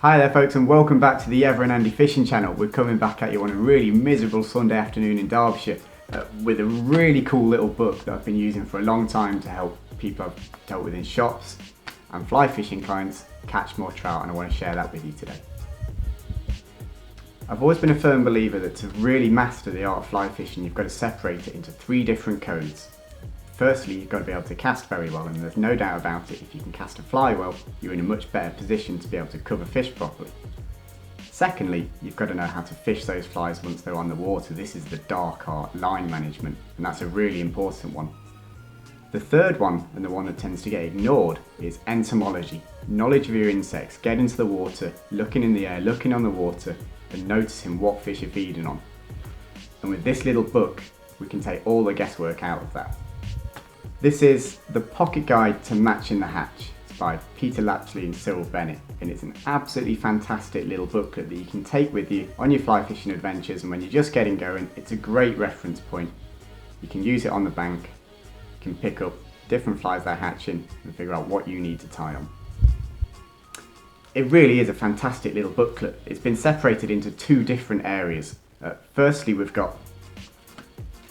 Hi there folks, and welcome back to the Ever and Andy Fishing channel. We're coming back at you on a really miserable Sunday afternoon in Derbyshire with a really cool little book that I've been using for a long time to help people I've dealt with in shops and fly fishing clients catch more trout, and I want to share that with you today. I've always been a firm believer that to really master the art of fly fishing, you've got to separate it into three different codes. Firstly, you've got to be able to cast very well, and there's no doubt about it, if you can cast a fly well, you're in a much better position to be able to cover fish properly. Secondly, you've got to know how to fish those flies once they're on the water. This is the dark art, line management, and that's a really important one. The third one, and the one that tends to get ignored, is entomology. Knowledge of your insects. Get into the water, looking in the air, looking on the water, and noticing what fish are feeding on. And with this little book, we can take all the guesswork out of that. This is The Pocket Guide to Matching the Hatch. It's by Peter Lapsley and Cyril Bennett, and it's an absolutely fantastic little booklet that you can take with you on your fly fishing adventures, and when you're just getting going, it's a great reference point. You can use it on the bank, you can pick up different flies that are hatching and figure out what you need to tie on. It really is a fantastic little booklet. It's been separated into two different areas. Firstly, we've got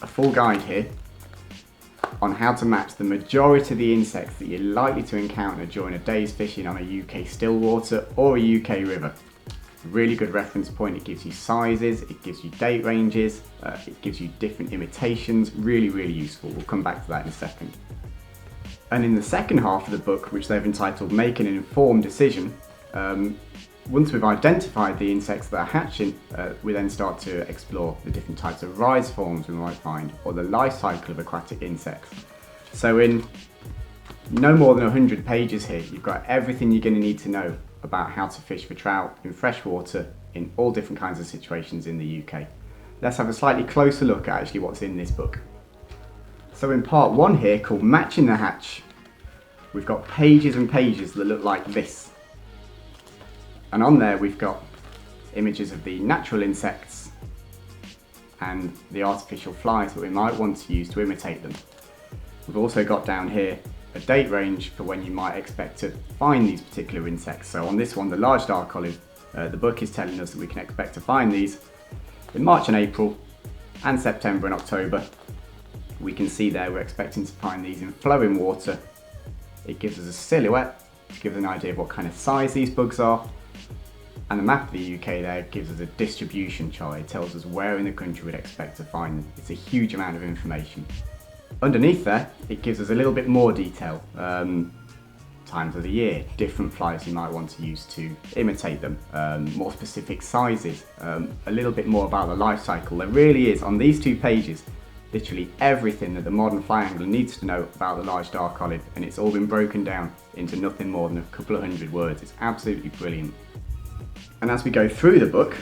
a full guide here on how to match the majority of the insects that you're likely to encounter during a day's fishing on a UK still water or a UK river. A really good reference point. It gives you sizes, it gives you date ranges, it gives you different imitations. Really useful. We'll come back to that in a second. And in the second half of the book, which they've entitled Making an Informed Decision, once we've identified the insects that are hatching, we then start to explore the different types of rise forms we might find, or the life cycle of aquatic insects. So in no more than 100 pages here, you've got everything you're going to need to know about how to fish for trout in freshwater in all different kinds of situations in the UK. Let's have a slightly closer look at actually what's in this book. So in part one here, called Matching the Hatch, we've got pages and pages that look like this. And on there we've got images of the natural insects and the artificial flies that we might want to use to imitate them. We've also got down here a date range for when you might expect to find these particular insects. So on this one, the large dark olive, the book is telling us that we can expect to find these in March and April and September and October. We can see there we're expecting to find these in flowing water. It gives us a silhouette to give us an idea of what kind of size these bugs are. And the map of the UK there gives us a distribution chart. It tells us where in the country we'd expect to find them. It's a huge amount of information. Underneath there, it gives us a little bit more detail. Times of the year, different flies you might want to use to imitate them, more specific sizes, a little bit more about the life cycle. There really is, on these two pages, literally everything that the modern fly angler needs to know about the large dark olive, and it's all been broken down into nothing more than a couple of hundred words. It's absolutely brilliant. And as we go through the book,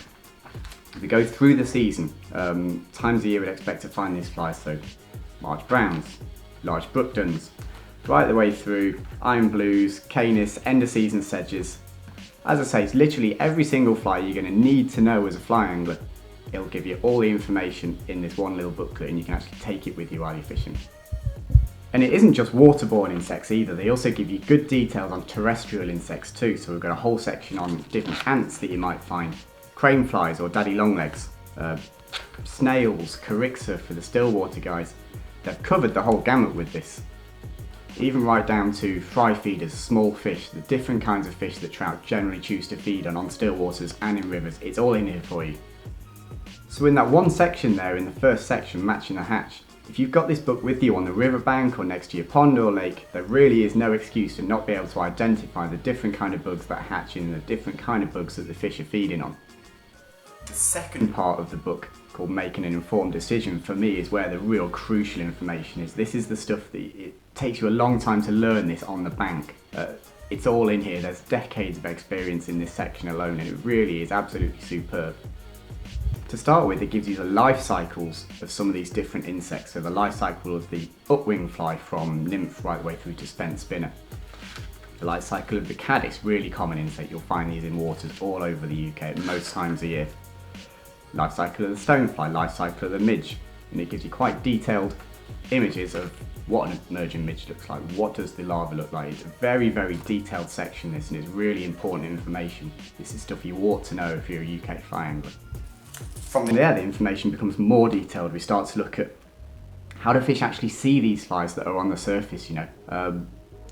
we go through the season, times of year we'd expect to find these flies, so large browns, large brookduns, right the way through iron blues, canis, end of season sedges. As I say, it's literally every single fly you're going to need to know as a fly angler. It'll give you all the information in this one little booklet, and you can actually take it with you while you're fishing. And it isn't just waterborne insects either, they also give you good details on terrestrial insects too. So we've got a whole section on different ants that you might find, crane flies or daddy longlegs, snails, corixa for the still water guys. They've covered the whole gamut with this. Even right down to fry feeders, small fish, the different kinds of fish that trout generally choose to feed on still waters and in rivers. It's all in here for you. So in that one section there, in the first section, Matching the Hatch, if you've got this book with you on the riverbank or next to your pond or lake, there really is no excuse to not be able to identify the different kind of bugs that are hatching and the different kind of bugs that the fish are feeding on. The second part of the book, called Making an Informed Decision, for me is where the real crucial information is. This is the stuff that it takes you a long time to learn this on the bank. It's all in here. There's decades of experience in this section alone, and it really is absolutely superb. To start with, it gives you the life cycles of some of these different insects. So the life cycle of the upwing fly from nymph right the way through to spent spinner. The life cycle of the caddis, really common insect. You'll find these in waters all over the UK at most times of year. Life cycle of the stonefly, life cycle of the midge. And it gives you quite detailed images of what an emerging midge looks like, what does the larva look like. It's a very, very detailed section, this, and it's really important information. This is stuff you ought to know if you're a UK fly angler. From there, the information becomes more detailed. We start to look at how do fish actually see these flies that are on the surface,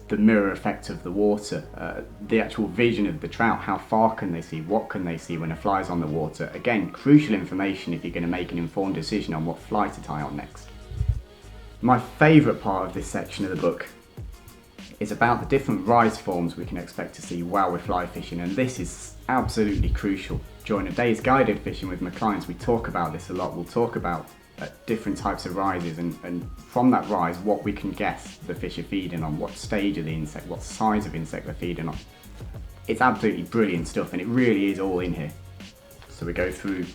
the mirror effect of the water, the actual vision of the trout, how far can they see, what can they see when a fly is on the water. Again, crucial information if you're going to make an informed decision on what fly to tie on next. My favourite part of this section of the book is about the different rise forms we can expect to see while we're fly fishing, and this is absolutely crucial. During a day's guided fishing with my clients, we talk about this a lot. We'll talk about different types of rises, and from that rise what we can guess the fish are feeding on, what stage of the insect, what size of insect they're feeding on. It's absolutely brilliant stuff, and it really is all in here. So we go through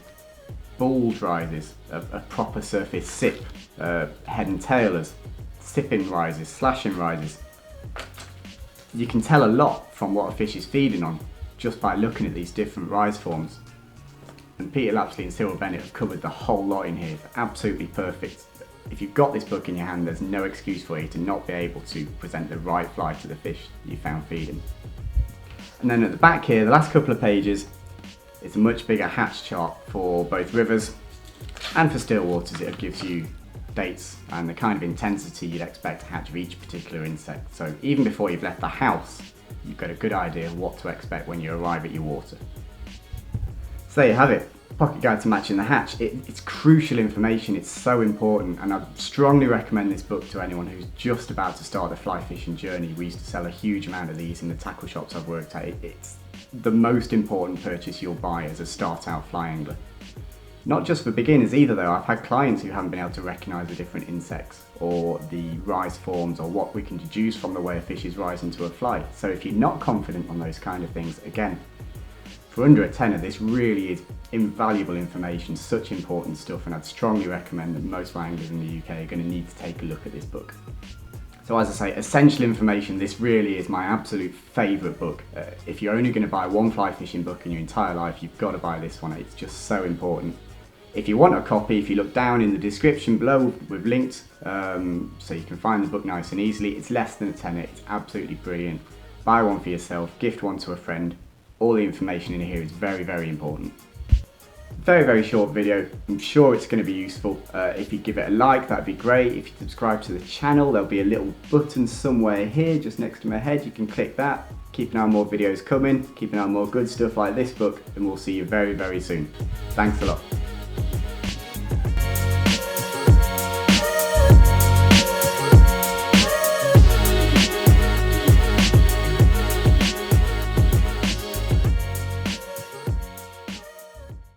bald rises, a proper surface sip, head and tailers, sipping rises, slashing rises. You can tell a lot from what a fish is feeding on just by looking at these different rise forms. And Peter Lapsley and Cyril Bennett have covered the whole lot in here. It's absolutely perfect. If you've got this book in your hand, there's no excuse for you to not be able to present the right fly to the fish you found feeding. And then at the back here, the last couple of pages, it's a much bigger hatch chart for both rivers and for still waters. It gives you dates and the kind of intensity you'd expect to hatch of each particular insect. So even before you've left the house, you've got a good idea of what to expect when you arrive at your water. So there you have it, Pocket Guide to Matching the Hatch. It's crucial information, it's so important, and I strongly recommend this book to anyone who's just about to start the fly fishing journey. We used to sell a huge amount of these in the tackle shops I've worked at. It's the most important purchase you'll buy as a start out fly angler. Not just for beginners either though. I've had clients who haven't been able to recognise the different insects or the rise forms or what we can deduce from the way a fish is rising to a fly. So if you're not confident on those kind of things, again, for under a tenner, this really is invaluable information, such important stuff, and I'd strongly recommend that most fly anglers in the UK are going to need to take a look at this book. So as I say, essential information, this really is my absolute favourite book. If you're only going to buy one fly fishing book in your entire life, you've got to buy this one. It's just so important. If you want a copy, if you look down in the description below, we've linked so you can find the book nice and easily. It's less than a tenner, it's absolutely brilliant. Buy one for yourself, gift one to a friend. All the information in here is very, very important. Very, very short video. I'm sure it's going to be useful. If you give it a like, that'd be great. If you subscribe to the channel, there'll be a little button somewhere here, just next to my head. You can click that. Keep an eye on more videos coming. Keep an eye on more good stuff like this book, and we'll see you very, very soon. Thanks a lot.